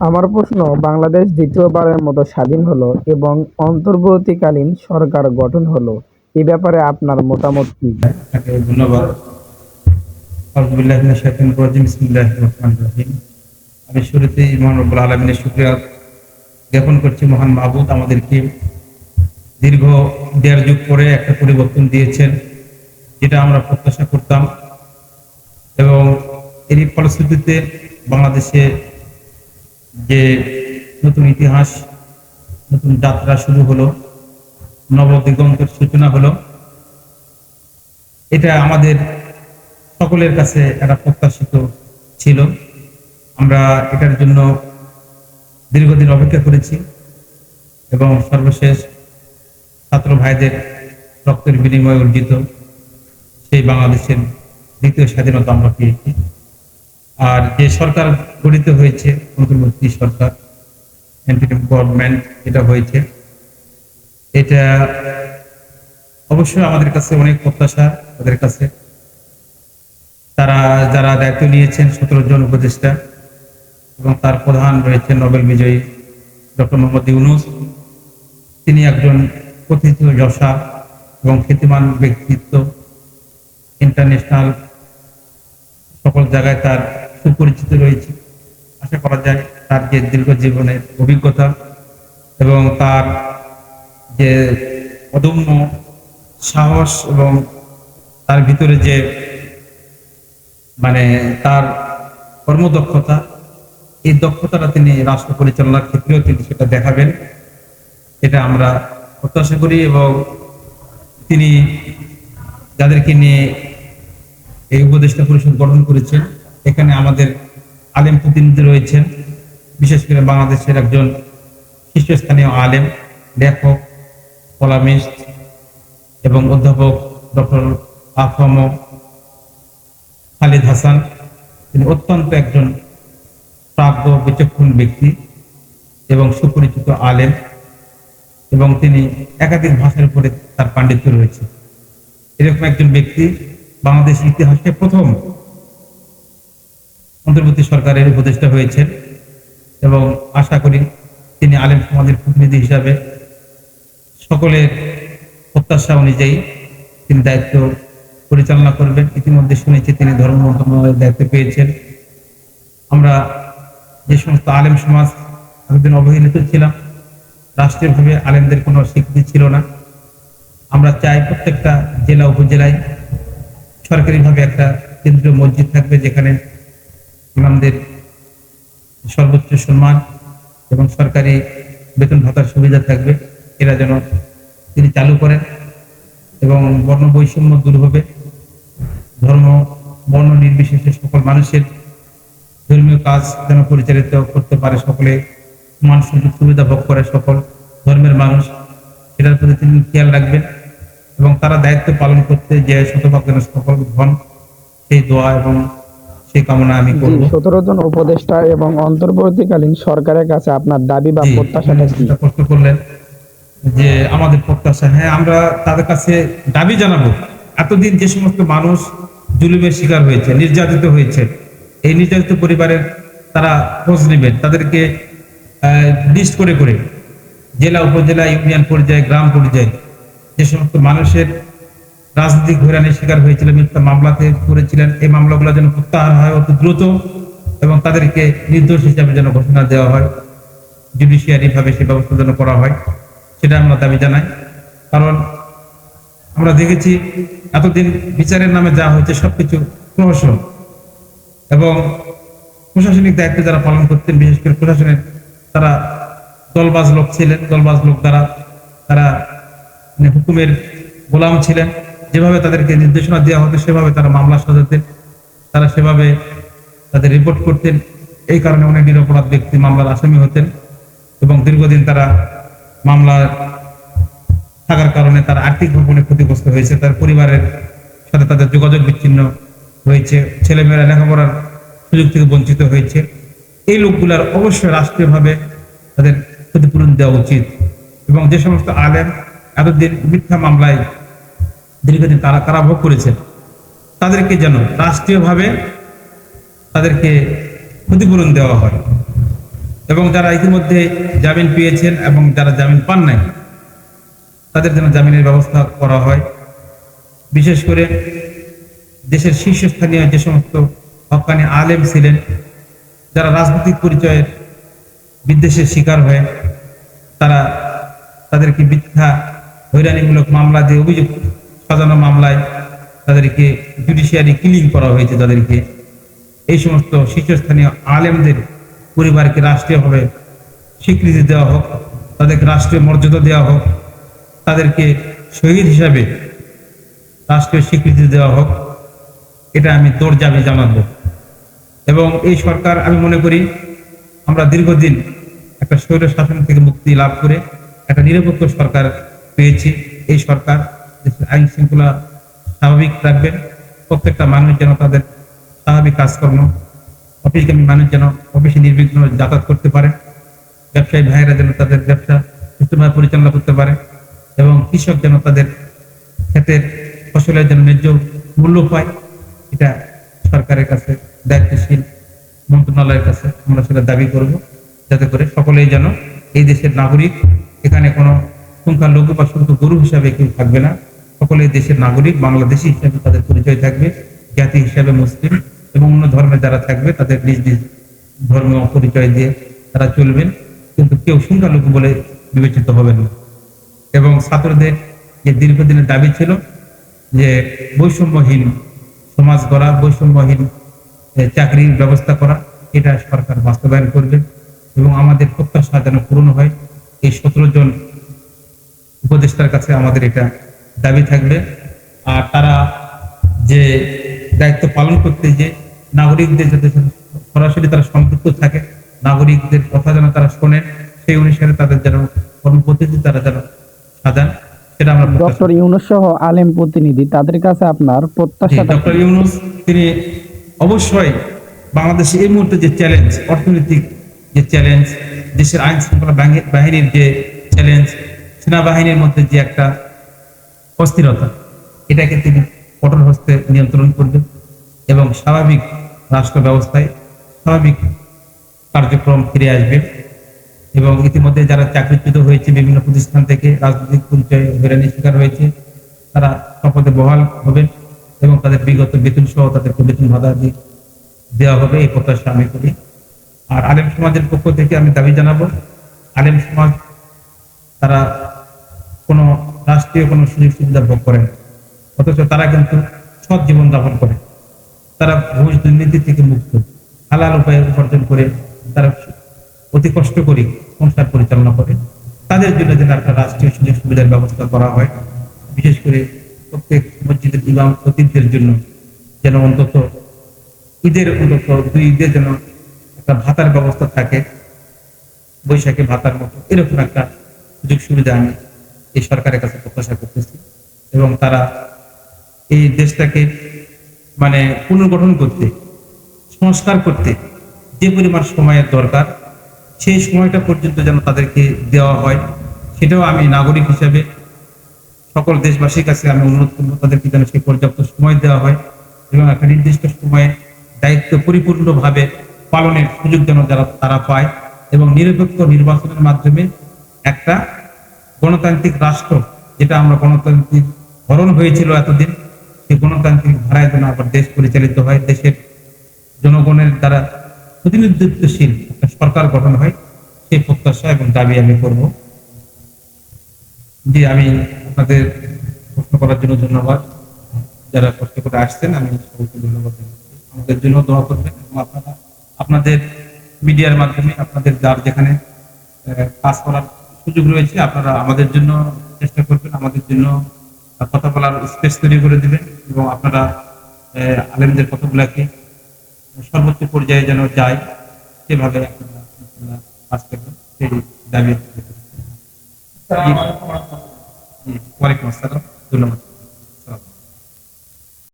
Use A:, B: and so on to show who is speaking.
A: আমার প্রশ্ন, বাংলাদেশ দ্বিতীয়বারের মতো স্বাধীন হলো এবং অন্তর্বর্তীকালীন সরকার গঠন হলো, এ ব্যাপারে আপনার মতামত কি?
B: আপনাকে ধন্যবাদ। আমি শুরুতেই মহান রব্বুল আলমিনের শুকরিয়া জ্ঞাপন করছি। মহান মাহবুদ আমাদেরকে দীর্ঘ ১.৫ যুগ পরে একটা পরিবর্তন দিয়েছেন, যেটা আমরা প্রত্যাশা করতাম, এবং এরই ফলশ্রুতিতে বাংলাদেশে যে নতুন ইতিহাস, নতুন যাত্রা শুরু হলো, নবদিগন্তের সূচনা হলো। এটা আমাদের সকলের কাছে একটা প্রত্যাশিত ছিল। আমরা এটার জন্য দীর্ঘদিন অপেক্ষা করেছি এবং সর্বশেষ ছাত্র ভাইদের রক্তের বিনিময়ে অর্জিত সেই বাংলাদেশের দ্বিতীয় স্বাধীনতা আমরা পেয়েছি। আর যে সরকার গঠিত হয়েছে, অন্তর্বর্তী সরকার, ইন্টারিম গভর্নমেন্ট যেটা হয়েছে, এটা অবশ্যই আমাদের কাছে অনেক প্রত্যাশা। তাদের কাছে তারা যারা দায়িত্ব নিয়েছেন, ১৭ জন উপদেষ্টা, এবং তার প্রধান রয়েছেন নোবেল বিজয়ী ডক্টর মোহাম্মদ ইউনূস। তিনি একজন কথিত যশা এবং খ্যাতিমান ব্যক্তিত্ব, ইন্টারন্যাশনাল সকল জায়গায় তার সুপরিচিত রয়েছে। আশা করা যায় তার যে দীর্ঘ জীবনের অভিজ্ঞতা এবং তার যে অদম্য সাহস এবং তার ভিতরে যে তার কর্মদক্ষতা, এই দক্ষতাটা তিনি রাষ্ট্র পরিচালনার ক্ষেত্রেও তিনি সেটা দেখাবেন, এটা আমরা প্রত্যাশা করি। এবং তিনি যাদেরকে নিয়ে এই উপদেষ্টা পরিষদ গঠন করেছেন, এখানে আমাদের আলেম প্রতিনিধি রয়েছেন, বিশেষ করে বাংলাদেশের একজন শীর্ষস্থানীয় আলেম, লেখক, কলামিস্ট এবং অধ্যাপক ডক্টর আফম খালিদ হাসান। তিনি অত্যন্ত একজন প্রাজ্ঞ বিচক্ষণ ব্যক্তি এবং সুপরিচিত আলেম, এবং তিনি একাধিক ভাষার উপরে তার পাণ্ডিত্য রয়েছে। এরকম একজন ব্যক্তি বাংলাদেশ ইতিহাসে প্রথম অন্তর্বর্তী সরকারের উপদেষ্টা হয়েছেন, এবং আশা করি তিনি আলেম সমাজের প্রতিনিধি হিসাবে সকলের প্রত্যাশা অনুযায়ী তিনি দায়িত্ব পরিচালনা করবেন। ইতিমধ্যে শুনেছি তিনি ধর্ম মন্ত্রণালয়ের দায়িত্ব পেয়েছেন। আমরা যে সমস্ত আলেম সমাজ এতদিন অবহেলিত ছিলাম, রাষ্ট্রীয়ভাবে আলেমদের কোনো স্বীকৃতি ছিল না, আমরা চাই প্রত্যেকটা জেলা উপজেলায় সরকারিভাবে একটা কেন্দ্রীয় মসজিদ থাকবে, যেখানে ইমামদের সর্বোচ্চ সম্মান এবং সরকারি বেতন ভাতার সুবিধা থাকবে। এরা যেন তিনি চালু করেন, এবং বর্ণ বৈষম্য দূর হবে। ধর্ম বর্ণ নির্বিশেষে সকল মানুষের ধর্মীয় কাজ যেন পরিচালিত করতে পারে, সকলে সমান সুযোগ সুবিধা ভোগ করে সকল ধর্মের মানুষ, সেটার প্রতি তিনি খেয়াল রাখবেন। এবং তারা দায়িত্ব পালন করতে যে শতভাগ যেন সফল হন, সেই দোয়া এবং সেই কামনা আমি করব।
A: ১৭ জন উপদেষ্টা এবং অন্তর্বর্তীকালীন সরকারের কাছে আপনার দাবি বা প্রত্যাশাটা কি?
B: প্রশ্ন করলেন যে আমাদের প্রত্যাশা, হ্যাঁ, আমরা তাদের কাছে দাবি জানাবো। এতদিন যে সমস্ত মানুষ জুলুমের শিকার হয়েছে, নির্যাতিত হয়েছে, এই নির্যাতিত পরিবারের তারা খোঁজ নেবেন, তাদেরকে লিস্ট করে করে জেলা, উপজেলা, ইউনিয়ন পর্যায়ে, গ্রাম পর্যায়ে যে সমস্ত মানুষের রাজনৈতিক হয়রানির শিকার হয়েছিল, মিথ্যা মামলাতে করেছিলেন, এই মামলাগুলো যেন প্রত্যাহার হয় অতি দ্রুত, এবং তাদেরকে নির্দোষ হিসাবে যেন ঘোষণা দেওয়া হয়, জুডিশিয়ারি ভাবে সে ব্যবস্থা যেন করা হয়, সেটা আমরা দাবি জানাই। কারণ আমরা দেখেছি এতদিন বিচারের নামে যা হয়েছে সবকিছু প্রহসন, এবং প্রশাসনিক দায়িত্ব যারা পালন করতেন, বিশেষ করে প্রশাসনের, তারা দলবাজ লোক ছিলেন। দলবাজ লোক দ্বারা তারা হুকুমের গোলাম ছিলেন। যেভাবে তাদেরকে নির্দেশনা দেওয়া হতো সেভাবে তারা মামলা সাজাতেন, তারা সেভাবে তাদের রিপোর্ট করতেন। এই কারণে অনেক নিরপরাধ ব্যক্তি মামলার আসামি হতেন, এবং দীর্ঘদিন তারা মামলা থাকার কারণে তারা আর্থিকভাবে অনেক ক্ষতিগ্রস্ত হয়েছে, তার পরিবারের সাথে তাদের যোগাযোগ বিচ্ছিন্ন হয়েছে, ছেলেমেয়েরা লেখাপড়ার সুযোগ থেকে বঞ্চিত হয়েছে। এই লোকগুলার অবশ্যই রাষ্ট্রীয়ভাবে তাদের ক্ষতিপূরণ দেওয়া উচিত, এবং যে সমস্ত আলেম এতদিন মিথ্যা মামলায় দীর্ঘদিন তারা কারাভোগ করেছেন, তাদেরকে যেন রাষ্ট্রীয়ভাবে তাদেরকে ক্ষতিপূরণ দেওয়া হয়। এবং যারা ইতিমধ্যে জামিন পেয়েছেন এবং যারা জামিন পান নাই তাদের জন্য জামিনের ব্যবস্থা করা হয়। বিশেষ করে দেশের শীর্ষস্থানীয় যে সমস্ত হক্কানি আলেম ছিলেন, যারা রাজনৈতিক পরিচয়ের বিদ্বেষের শিকার হয়ে তাদেরকে মিথ্যা হয়রানিমূলক মামলা দিয়ে অভিযোগ সাজানো মামলায় তাদেরকে জুডিশিয়ারি কিলিং করা হয়েছে। তাদেরকে এই সমস্ত শীর্ষস্থানীয় আলেমদের পরিবারকে রাষ্ট্রীয়ভাবে স্বীকৃতি দেওয়া হোক, তাদেরকে রাষ্ট্রীয় মর্যাদা দেওয়া হোক, তাদেরকে শহীদ হিসাবে রাষ্ট্রীয় স্বীকৃতি দেওয়া হোক, এটা আমি তোর দাবি জানাবো। এবং এই সরকার, আমি মনে করি আমরা দীর্ঘদিন একটা স্বৈর শাসন থেকে মুক্তি লাভ করে একটা নিরপেক্ষ সরকার পেয়েছি। এই সরকার দেশের আইন শৃঙ্খলা স্বাভাবিক রাখবেন, প্রত্যেকটা মানুষ যেন তাদের স্বাভাবিক কাজকর্ম, অফিসগামী মানুষ যেন অফিসে নির্বিঘ্ন যাতায়াত করতে পারে, ব্যবসায়ী ভাইয়েরা যেন তাদের ব্যবসা সুষ্ঠুভাবে পরিচালনা করতে পারে, এবং কৃষক যেন তাদের ক্ষেতের ফসলের যেন ন্যায্য মূল্য পায়। এটা সরকারের কাছে, দায়িত্বশীল মন্ত্রণালয়ের কাছে আমরা সেটা দাবি করব, যাতে করে সকলেই যেন এই দেশের নাগরিক, এখানে কোনো সংখ্যালঘু বা শুধু গরু হিসাবে কেউ থাকবে না, সকলেই দেশের নাগরিক, বাংলাদেশী হিসাবে তাদের পরিচয় থাকবে, জাতি হিসাবে মুসলিম, এবং অন্য ধর্মে যারা থাকবে তাদের নিজ নিজ ধর্মীয় পরিচয় দিয়ে তারা চলবেন, কিন্তু কেউ সংখ্যালঘু বলে বিবেচিত হবেন না। এবং ছাত্রদের যে দীর্ঘদিনের দাবি ছিল যে বৈষম্যহীন সমাজ গড়া, বৈষম্যহীন চাকরির ব্যবস্থা করা, এটা সরকার বাস্তবায়ন করবে এবং আমাদের প্রত্যাশা যেন পূরণ হয়। এই 17 জন উপদেষ্টার কাছে আমাদের এটা দাবি থাকবে। আর তারা যে দায়িত্ব পালন করতে, যে নাগরিকদের যাতে সরাসরি তারা সম্পৃক্ত থাকে, নাগরিকদের কথা যেন তারা শোনেন, সেই অনুসারে তাদের যেন কর্মপদ্ধতি তারা যেন সাজান, সেটা আমরা
A: ডক্টর ইউনূস সহ আলেম প্রতিনিধি, তাদের কাছে আপনার প্রত্যাশা?
B: ডক্টর ইউনূস তিনি অবশ্যই বাংলাদেশে এই মুহূর্তে যে চ্যালেঞ্জ, অর্থনৈতিক যে চ্যালেঞ্জ, দেশের আইন শৃঙ্খলা বাহিনীর যে চ্যালেঞ্জ, সেনাবাহিনীর মধ্যে যে একটা অস্থিরতা, এটাকে তিনি কঠোর হস্তে নিয়ন্ত্রণ করবেন এবং স্বাভাবিক রাষ্ট্র ব্যবস্থায় স্বাভাবিক কার্যক্রম ফিরে আসবে। এবং ইতিমধ্যে যারা চাকরিচ্যুত হয়েছে বিভিন্ন প্রতিষ্ঠান থেকে, রাজনৈতিক পরিচয়ে হয়রানির শিকার হয়েছে, তারা শপথে বহাল হবেন এবং তাদের বিগত বেতন সহ তাদেরকে বেতন ভাতা দেওয়া হবে, এই প্রত্যাশা আমি করি। আর আলেম সমাজের পক্ষ থেকে আমি দাবি জানাবো, আলেম সমাজ তারা কোনো রাষ্ট্রীয় কোনো সুযোগ সুবিধা ভোগ করে না, অথচ তারা কিন্তু সৎ জীবন যাপন করে, তারা ঘুষ দুর্নীতি থেকে মুক্ত, হালাল উপায়ে উপার্জন করে তারা অতি কষ্ট করে সংসার পরিচালনা করে। তাদের জন্য যেন একটা রাষ্ট্রীয় সুযোগ সুবিধার ব্যবস্থা করা হয়, বিশেষ করে প্রত্যেক মসজিদের ইমাম খতিবদের জন্য যেন অন্তত ঈদের 2 ঈদের যেন একটা ভাতার ব্যবস্থা থাকে, বৈশাখী ভাতার মতো, এরকম একটা সুযোগ সুবিধা আমি এই সরকারের কাছে প্রত্যাশা করতেছি। এবং তারা এই দেশটাকে মানে পুনর্গঠন করতে, সংস্কার করতে যে পরিমাণ সময়ের দরকার, সেই সময়টা পর্যন্ত যেন তাদেরকে দেওয়া হয়, সেটাও আমি নাগরিক হিসেবে সকল দেশবাসীর কাছে আমি অনুরোধ করবো, তাদেরকে যেন সেই পর্যাপ্ত সময় দেওয়া হয় এবং একটা নির্দিষ্ট সময়ে দায়িত্ব পরিপূর্ণভাবে পালনের সুযোগ যেন তারা পায় এবং নিরপেক্ষ নির্বাচনের মাধ্যমে একটা গণতান্ত্রিক রাষ্ট্র, যেটা আমরা গণতান্ত্রিক ধরন হয়েছিল এতদিন, সেই গণতান্ত্রিক ধারায় যেন আবার দেশ পরিচালিত হয়, দেশের জনগণের দ্বারা প্রতিনিধিত্বশীল একটা সরকার গঠন হয়, সেই প্রত্যাশা এবং দাবি আমি করব। জি, আমি আপনাদের প্রশ্ন করার জন্য ধন্যবাদ, যারা কষ্ট করে আসছেন আমি সকলকে ধন্যবাদ জানাচ্ছি। আমাদের জন্য দোয়া করবেন এবং আপনারা আপনাদের মিডিয়ার মাধ্যমে আপনাদের যার যেখানে কাজ করার সুযোগ রয়েছে আপনারা আমাদের জন্য চেষ্টা করবেন, আমাদের জন্য কথা বলার স্পেস তৈরি করে দিবেন এবং আপনারা আলেমদের কথাগুলাকে সর্বোচ্চ পর্যায়ে যেন যায়, সেভাবে আপনারা কাজ করবেন, সেই দাবি। ওয়ালাইকুম আসসালাম, ধন্যবাদ।